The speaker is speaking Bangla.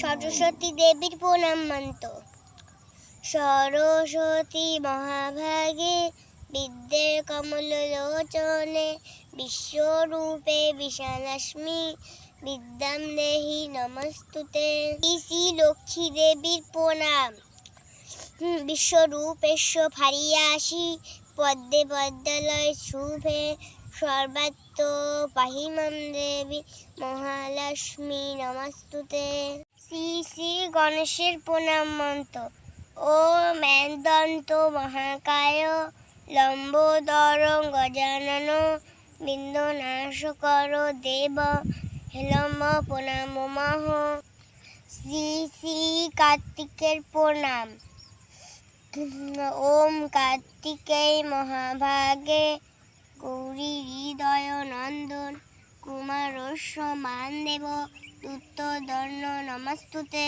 সরস্বতী দেবীর প্রণাম মন্ত্র। সরস্বতী মহাভাগে বিদ্যে কমল লোচনে বিশ্বরূপে বিশালাক্ষ্মী বিদ্যাম দেহি নমস্তুতে। শ্রী লক্ষ্মী দেবীর প্রণাম। বিশ্বরূপেশ্ব ফারিয়াসি পদ্মে পদ্মালয় শুভে সর্বাত্ম পাহিমাম দেবী মহালক্ষ্মী নমস্তুতে। শ্রী শ্রী গণেশের প্রণাম মন্ত্র। ওম দন্ত মহাকায় লম্বোদরং গজানন বিঘ্ননাশকর দেব হেলম প্রণামঃ। শ্রী শ্রী কার্তিকের প্রণাম। ওম কার্তিকেয় মহাভাগে গৌরী হৃদয় নন্দন কুমারস্য মান দেব তুত্তদর্ণ নমস্তুতে।